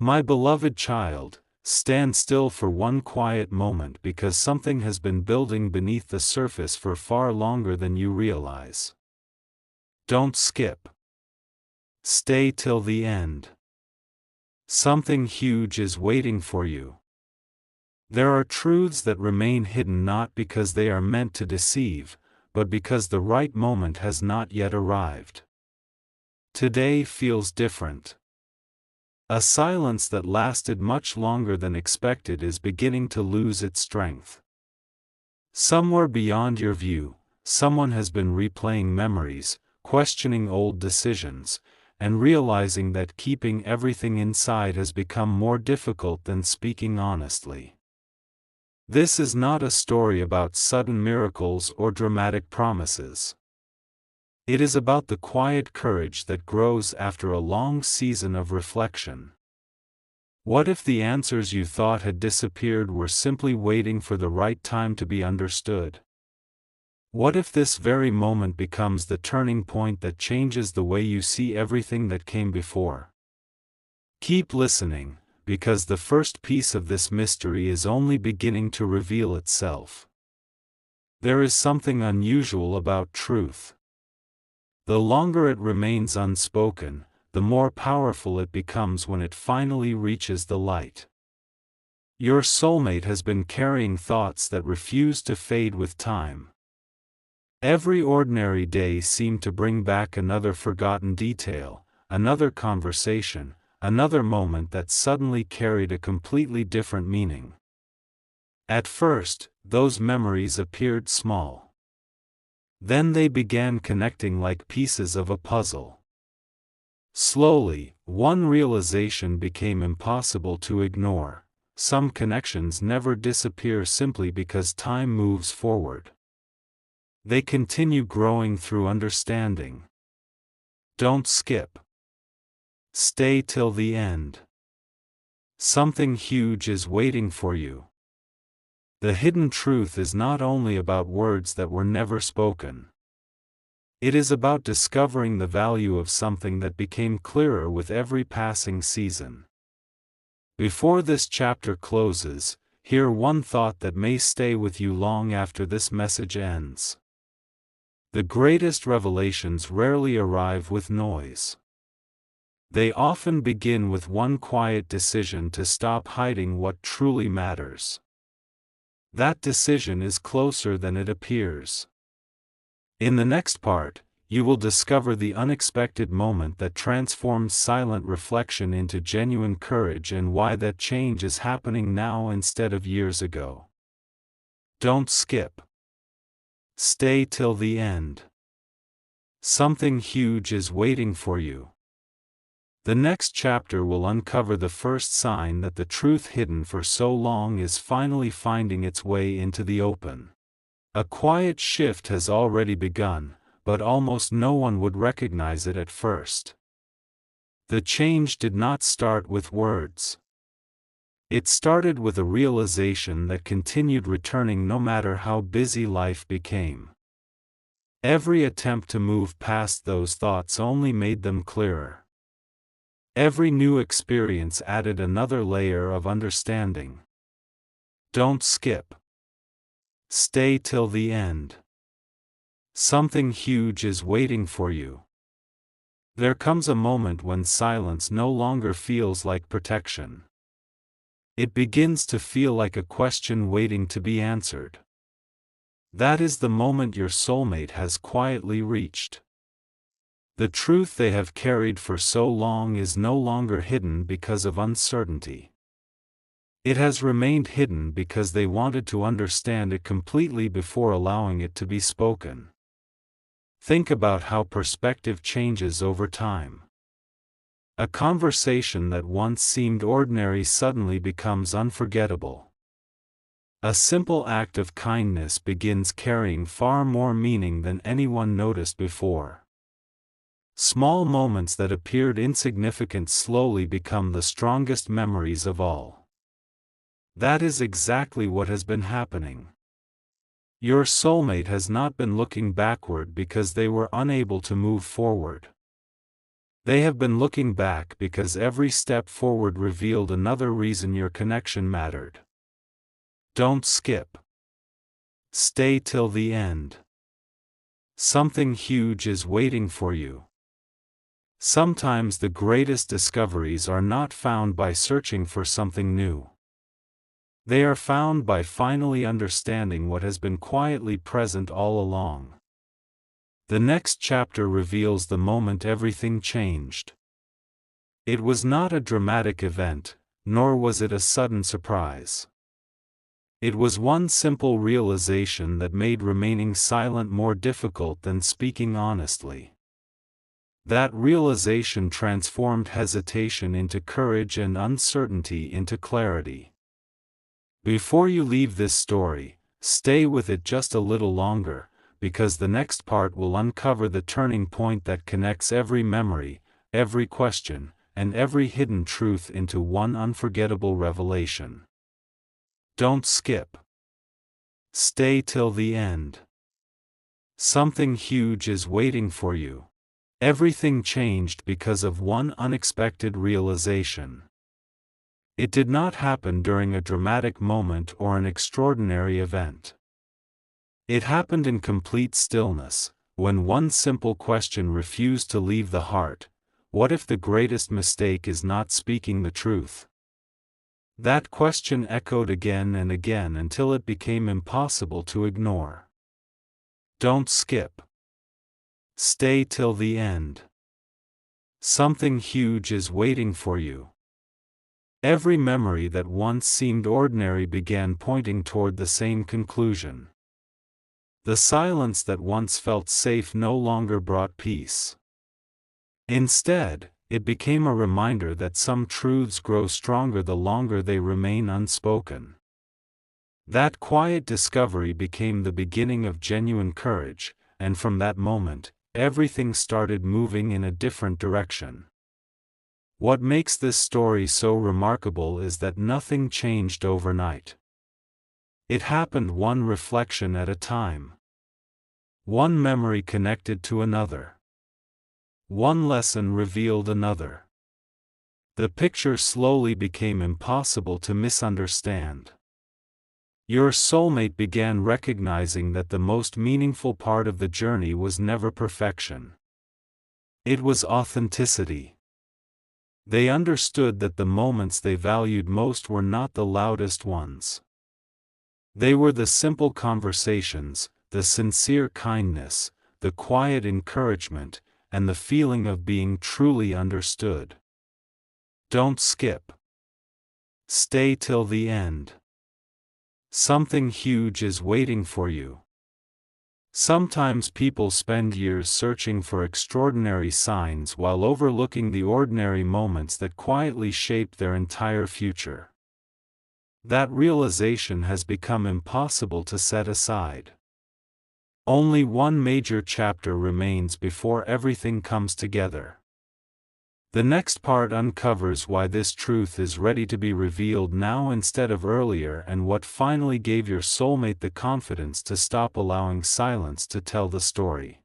My beloved child, stand still for one quiet moment because something has been building beneath the surface for far longer than you realize. Don't skip. Stay till the end. Something huge is waiting for you. There are truths that remain hidden not because they are meant to deceive, but because the right moment has not yet arrived. Today feels different. A silence that lasted much longer than expected is beginning to lose its strength. Somewhere beyond your view, someone has been replaying memories, questioning old decisions, and realizing that keeping everything inside has become more difficult than speaking honestly. This is not a story about sudden miracles or dramatic promises. It is about the quiet courage that grows after a long season of reflection. What if the answers you thought had disappeared were simply waiting for the right time to be understood? What if this very moment becomes the turning point that changes the way you see everything that came before? Keep listening, because the first piece of this mystery is only beginning to reveal itself. There is something unusual about truth. The longer it remains unspoken, the more powerful it becomes when it finally reaches the light. Your soulmate has been carrying thoughts that refuse to fade with time. Every ordinary day seemed to bring back another forgotten detail, another conversation, another moment that suddenly carried a completely different meaning. At first, those memories appeared small. Then they began connecting like pieces of a puzzle. Slowly, one realization became impossible to ignore: some connections never disappear simply because time moves forward. They continue growing through understanding. Don't skip. Stay till the end. Something huge is waiting for you. The hidden truth is not only about words that were never spoken. It is about discovering the value of something that became clearer with every passing season. Before this chapter closes, hear one thought that may stay with you long after this message ends. The greatest revelations rarely arrive with noise. They often begin with one quiet decision to stop hiding what truly matters. That decision is closer than it appears. In the next part, you will discover the unexpected moment that transforms silent reflection into genuine courage and why that change is happening now instead of years ago. Don't skip. Stay till the end. Something huge is waiting for you. The next chapter will uncover the first sign that the truth hidden for so long is finally finding its way into the open. A quiet shift has already begun, but almost no one would recognize it at first. The change did not start with words. It started with a realization that continued returning no matter how busy life became. Every attempt to move past those thoughts only made them clearer. Every new experience added another layer of understanding. Don't skip. Stay till the end. Something huge is waiting for you. There comes a moment when silence no longer feels like protection. It begins to feel like a question waiting to be answered. That is the moment your soulmate has quietly reached. The truth they have carried for so long is no longer hidden because of uncertainty. It has remained hidden because they wanted to understand it completely before allowing it to be spoken. Think about how perspective changes over time. A conversation that once seemed ordinary suddenly becomes unforgettable. A simple act of kindness begins carrying far more meaning than anyone noticed before. Small moments that appeared insignificant slowly become the strongest memories of all. That is exactly what has been happening. Your soulmate has not been looking backward because they were unable to move forward. They have been looking back because every step forward revealed another reason your connection mattered. Don't skip. Stay till the end. Something huge is waiting for you. Sometimes the greatest discoveries are not found by searching for something new. They are found by finally understanding what has been quietly present all along. The next chapter reveals the moment everything changed. It was not a dramatic event, nor was it a sudden surprise. It was one simple realization that made remaining silent more difficult than speaking honestly. That realization transformed hesitation into courage and uncertainty into clarity. Before you leave this story, stay with it just a little longer, because the next part will uncover the turning point that connects every memory, every question, and every hidden truth into one unforgettable revelation. Don't skip. Stay till the end. Something huge is waiting for you. Everything changed because of one unexpected realization. It did not happen during a dramatic moment or an extraordinary event. It happened in complete stillness, when one simple question refused to leave the heart: what if the greatest mistake is not speaking the truth? That question echoed again and again until it became impossible to ignore. Don't skip. Stay till the end. Something huge is waiting for you. Every memory that once seemed ordinary began pointing toward the same conclusion. The silence that once felt safe no longer brought peace. Instead, it became a reminder that some truths grow stronger the longer they remain unspoken. That quiet discovery became the beginning of genuine courage, and from that moment, everything started moving in a different direction. What makes this story so remarkable is that nothing changed overnight. It happened one reflection at a time. One memory connected to another. One lesson revealed another. The picture slowly became impossible to misunderstand. Your soulmate began recognizing that the most meaningful part of the journey was never perfection. It was authenticity. They understood that the moments they valued most were not the loudest ones. They were the simple conversations, the sincere kindness, the quiet encouragement, and the feeling of being truly understood. Don't skip. Stay till the end. Something huge is waiting for you. Sometimes people spend years searching for extraordinary signs while overlooking the ordinary moments that quietly shape their entire future. That realization has become impossible to set aside. Only one major chapter remains before everything comes together. The next part uncovers why this truth is ready to be revealed now instead of earlier, and what finally gave your soulmate the confidence to stop allowing silence to tell the story.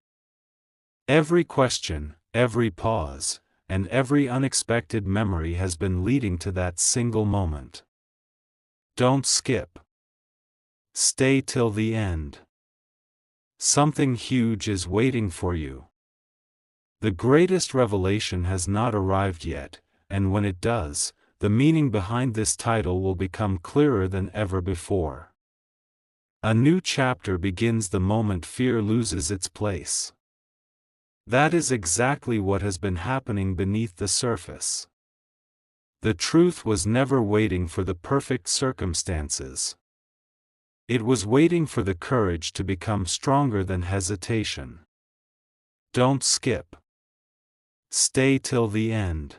Every question, every pause, and every unexpected memory has been leading to that single moment. Don't skip. Stay till the end. Something huge is waiting for you. The greatest revelation has not arrived yet, and when it does, the meaning behind this title will become clearer than ever before. A new chapter begins the moment fear loses its place. That is exactly what has been happening beneath the surface. The truth was never waiting for the perfect circumstances. It was waiting for the courage to become stronger than hesitation. Don't skip. Stay till the end.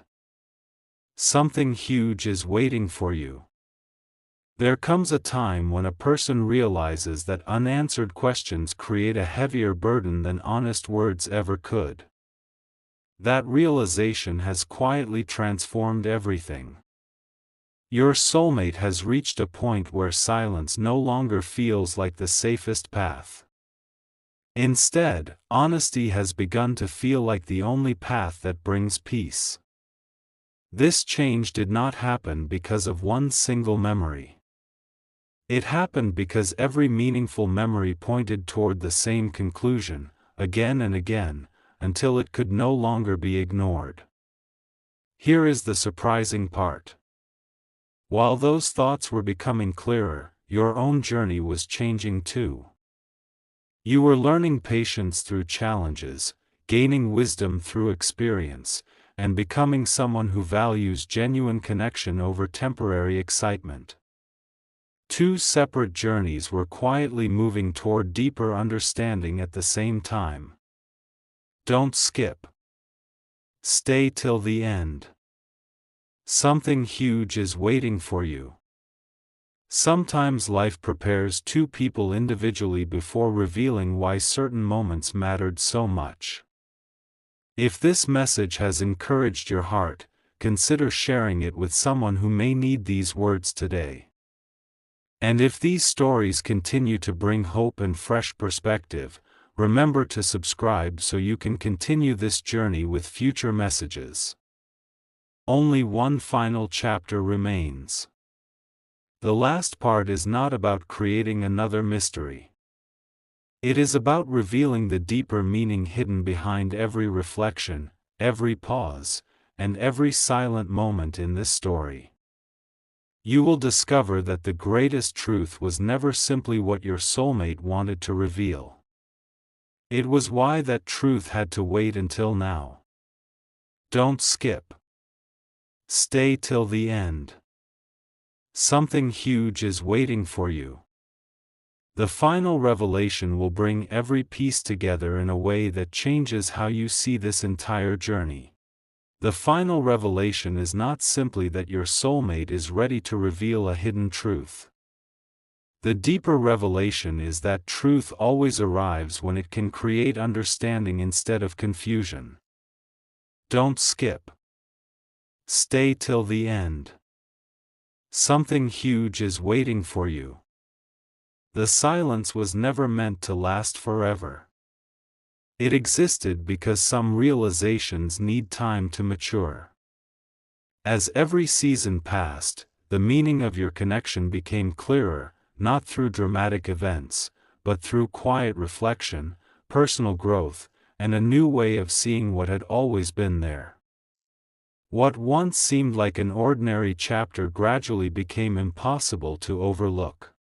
Something huge is waiting for you. There comes a time when a person realizes that unanswered questions create a heavier burden than honest words ever could. That realization has quietly transformed everything. Your soulmate has reached a point where silence no longer feels like the safest path. Instead, honesty has begun to feel like the only path that brings peace. This change did not happen because of one single memory. It happened because every meaningful memory pointed toward the same conclusion, again and again, until it could no longer be ignored. Here is the surprising part. While those thoughts were becoming clearer, your own journey was changing too. You were learning patience through challenges, gaining wisdom through experience, and becoming someone who values genuine connection over temporary excitement. Two separate journeys were quietly moving toward deeper understanding at the same time. Don't skip. Stay till the end. Something huge is waiting for you. Sometimes life prepares two people individually before revealing why certain moments mattered so much. If this message has encouraged your heart, consider sharing it with someone who may need these words today. And if these stories continue to bring hope and fresh perspective, remember to subscribe so you can continue this journey with future messages. Only one final chapter remains. The last part is not about creating another mystery. It is about revealing the deeper meaning hidden behind every reflection, every pause, and every silent moment in this story. You will discover that the greatest truth was never simply what your soulmate wanted to reveal. It was why that truth had to wait until now. Don't skip. Stay till the end. Something huge is waiting for you. The final revelation will bring every piece together in a way that changes how you see this entire journey. The final revelation is not simply that your soulmate is ready to reveal a hidden truth. The deeper revelation is that truth always arrives when it can create understanding instead of confusion. Don't skip. Stay till the end. Something huge is waiting for you. The silence was never meant to last forever. It existed because some realizations need time to mature. As every season passed, the meaning of your connection became clearer, not through dramatic events, but through quiet reflection, personal growth, and a new way of seeing what had always been there. What once seemed like an ordinary chapter gradually became impossible to overlook.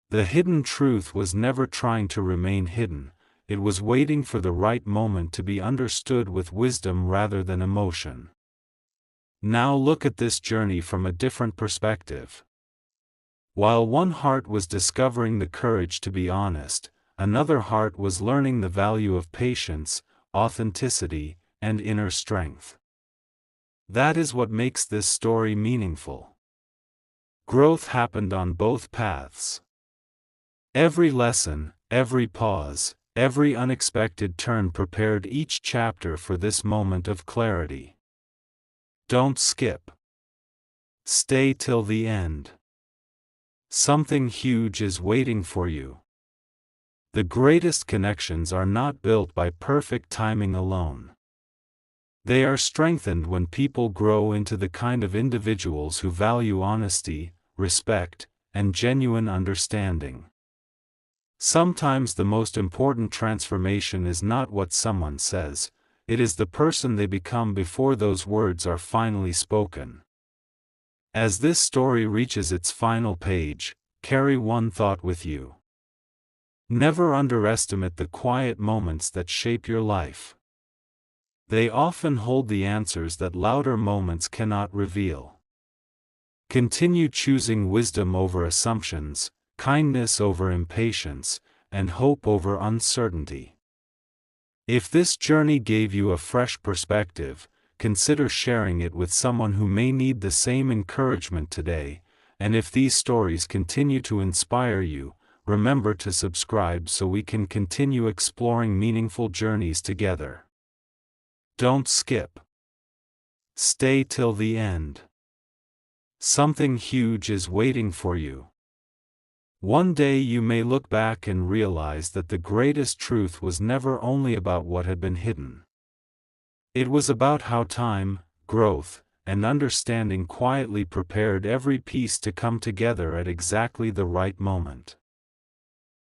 The hidden truth was never trying to remain hidden, it was waiting for the right moment to be understood with wisdom rather than emotion. Now look at this journey from a different perspective. While one heart was discovering the courage to be honest, another heart was learning the value of patience, authenticity, and inner strength. That is what makes this story meaningful. Growth happened on both paths. Every lesson, every pause, every unexpected turn prepared each chapter for this moment of clarity. Don't skip. Stay till the end. Something huge is waiting for you. The greatest connections are not built by perfect timing alone. They are strengthened when people grow into the kind of individuals who value honesty, respect, and genuine understanding. Sometimes the most important transformation is not what someone says, it is the person they become before those words are finally spoken. As this story reaches its final page, carry one thought with you. Never underestimate the quiet moments that shape your life. They often hold the answers that louder moments cannot reveal. Continue choosing wisdom over assumptions, kindness over impatience, and hope over uncertainty. If this journey gave you a fresh perspective, consider sharing it with someone who may need the same encouragement today, and if these stories continue to inspire you, remember to subscribe so we can continue exploring meaningful journeys together. Don't skip. Stay till the end. Something huge is waiting for you. One day you may look back and realize that the greatest truth was never only about what had been hidden. It was about how time, growth, and understanding quietly prepared every piece to come together at exactly the right moment.